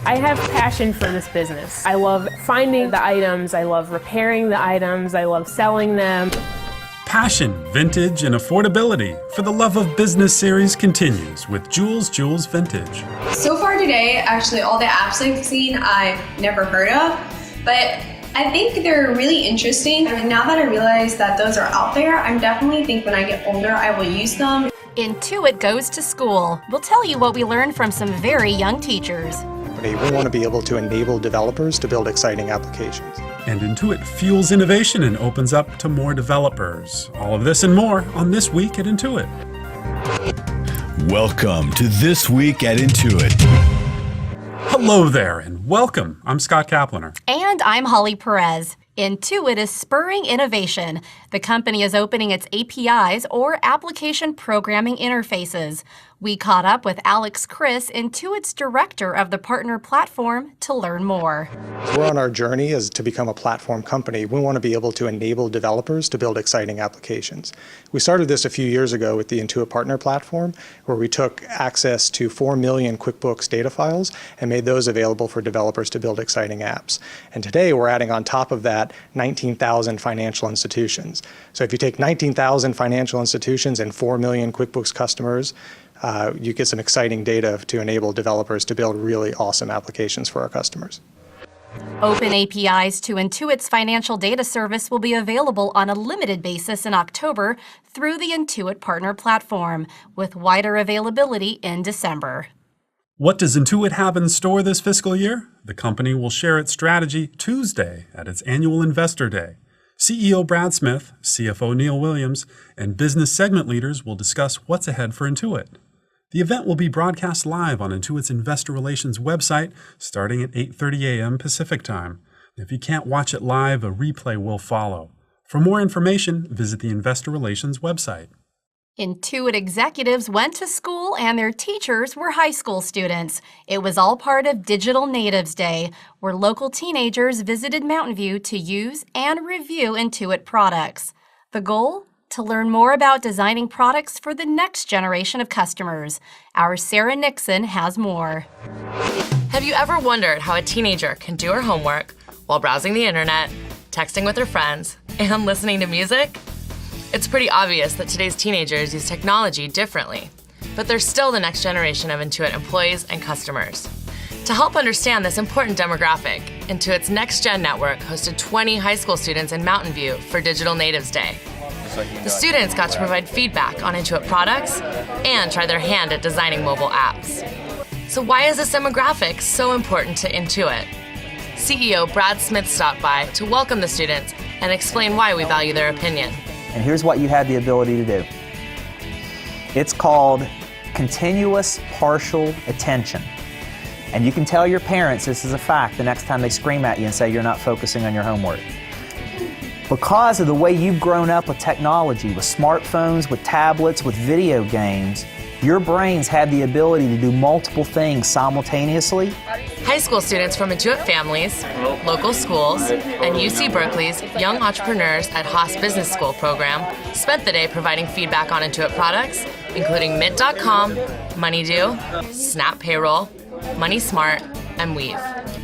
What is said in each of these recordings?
I have passion for this business. I love finding the items, I love repairing the items, I love selling them. Passion, vintage, and affordability for the Love of Business series continues with Jules Vintage. So far today, actually all the apps I've seen I've never heard of, but I think they're really interesting. And now that I realize that those are out there, I'm definitely think when I get older I will use them. Intuit goes to school. We'll tell you what we learned from some very young teachers. We want to be able to enable developers to build exciting applications. And Intuit fuels innovation and opens up to more developers. All of this and more on This Week at Intuit. Welcome to This Week at Intuit. Hello there and welcome. I'm Scott Caplener. And I'm Holly Perez. Intuit is spurring innovation. The company is opening its APIs, or application programming interfaces. We caught up with Alex Chris, Intuit's director of the partner platform, to learn more. We're on our journey as to become a platform company. We want to be able to enable developers to build exciting applications. We started this a few years ago with the Intuit Partner Platform, where we took access to 4 million QuickBooks data files and made those available for developers to build exciting apps. And today we're adding on top of that 19,000 financial institutions. So if you take 19,000 financial institutions and 4 million QuickBooks customers, you get some exciting data to enable developers to build really awesome applications for our customers. Open APIs to Intuit's financial data service will be available on a limited basis in October through the Intuit Partner Platform, with wider availability in December. What does Intuit have in store this fiscal year? The company will share its strategy Tuesday at its annual Investor Day. CEO Brad Smith, CFO Neil Williams, and business segment leaders will discuss what's ahead for Intuit. The event will be broadcast live on Intuit's Investor Relations website starting at 8:30 a.m. Pacific Time. If you can't watch it live, a replay will follow. For more information, visit the Investor Relations website. Intuit executives went to school and their teachers were high school students. It was all part of Digital Natives Day, where local teenagers visited Mountain View to use and review Intuit products. The goal? To learn more about designing products for the next generation of customers. Our Sarah Nixon has more. Have you ever wondered how a teenager can do her homework while browsing the internet, texting with her friends, and listening to music? It's pretty obvious that today's teenagers use technology differently, but they're still the next generation of Intuit employees and customers. To help understand this important demographic, Intuit's Next Gen Network hosted 20 high school students in Mountain View for Digital Natives Day. The students got to provide feedback on Intuit products and try their hand at designing mobile apps. So why is this demographic so important to Intuit? CEO Brad Smith stopped by to welcome the students and explain why we value their opinion. And here's what you had the ability to do. It's called continuous partial attention. And you can tell your parents this is a fact the next time they scream at you and say you're not focusing on your homework. Because of the way you've grown up with technology, with smartphones, with tablets, with video games, your brains had the ability to do multiple things simultaneously. High school students from Intuit families, local schools, and UC Berkeley's Young Entrepreneurs at Haas Business School program spent the day providing feedback on Intuit products, including Mint.com, Moneydo, Snap Payroll, Money Smart, and Weave.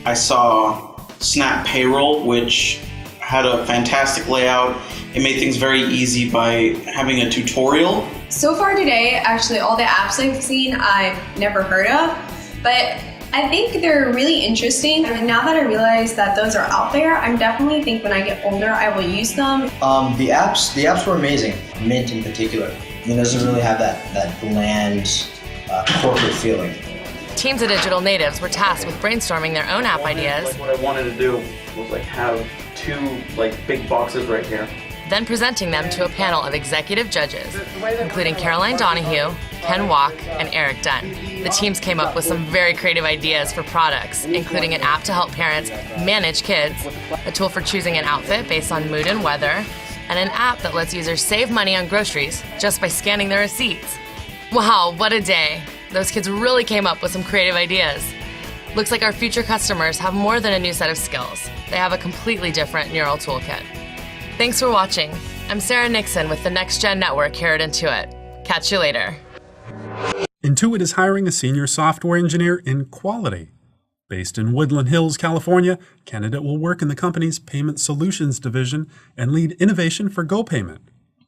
I saw Snap Payroll, which had a fantastic layout. It made things very easy by having a tutorial. So far today, actually all the apps I've seen I've never heard of, but I think they're really interesting. And now that I realize that those are out there, I'm definitely think when I get older I will use them. The apps were amazing. Mint in particular. It doesn't really have that bland corporate feeling. Teams of Digital Natives were tasked with brainstorming their own app ideas. What I wanted to do was have two big boxes right here. Then presenting them to a panel of executive judges, including Caroline Donahue, Ken Walk, and Eric Dunn. The teams came up with some very creative ideas for products, including an app to help parents manage kids, a tool for choosing an outfit based on mood and weather, and an app that lets users save money on groceries just by scanning their receipts. Wow, what a day. Those kids really came up with some creative ideas. Looks like our future customers have more than a new set of skills. They have a completely different neural toolkit. Thanks for watching. I'm Sarah Nixon with the Next Gen Network here at Intuit. Catch you later. Intuit is hiring a senior software engineer in quality. Based in Woodland Hills, California, candidate will work in the company's Payment Solutions division and lead innovation for GoPayment.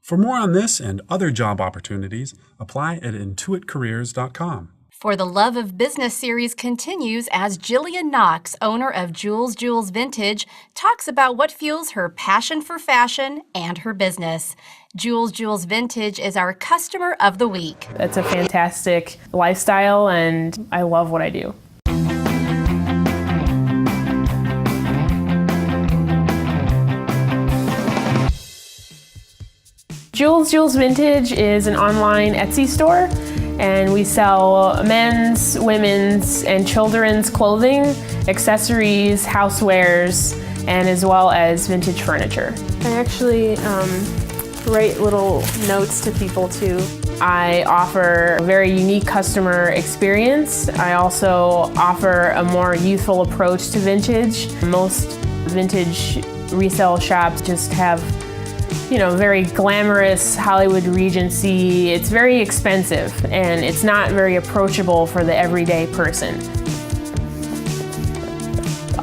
For more on this and other job opportunities, apply at intuitcareers.com. For the Love of Business series continues as Jillian Knox, owner of Jules Vintage, talks about what fuels her passion for fashion and her business. Jules Vintage is our customer of the week. It's a fantastic lifestyle and I love what I do. Jules Vintage is an online Etsy store, and we sell men's, women's, and children's clothing, accessories, housewares, and as well as vintage furniture. I actually write little notes to people too. I offer a very unique customer experience. I also offer a more youthful approach to vintage. Most vintage resale shops just have very glamorous Hollywood Regency. It's very expensive and it's not very approachable for the everyday person.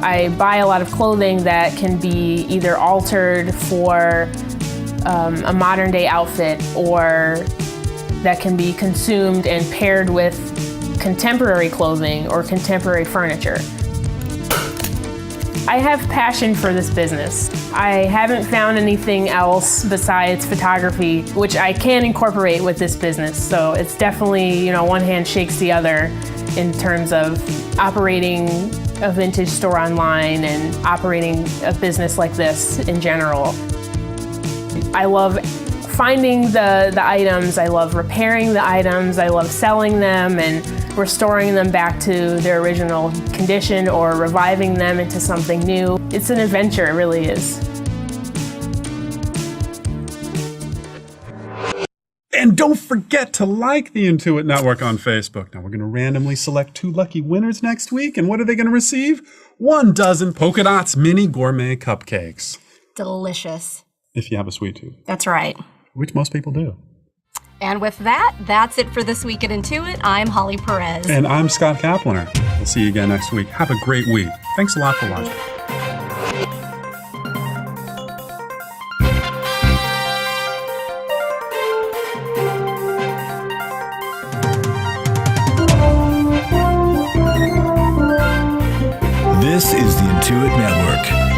I buy a lot of clothing that can be either altered for a modern day outfit or that can be consumed and paired with contemporary clothing or contemporary furniture. I have passion for this business. I haven't found anything else besides photography which I can incorporate with this business. So it's definitely, one hand shakes the other in terms of operating a vintage store online and operating a business like this in general. I love finding the items, I love repairing the items, I love selling them and restoring them back to their original condition or reviving them into something new. It's an adventure, it really is. And don't forget to like the Intuit Network on Facebook. Now we're going to randomly select 2 lucky winners next week. And what are they going to receive? 1 dozen Polka Dots mini gourmet cupcakes. Delicious. If you have a sweet tooth. That's right. Which most people do. And with that, that's it for this week at Intuit. I'm Holly Perez. And I'm Scott Caplener. We'll see you again next week. Have a great week. Thanks a lot for watching. This is the Intuit Network.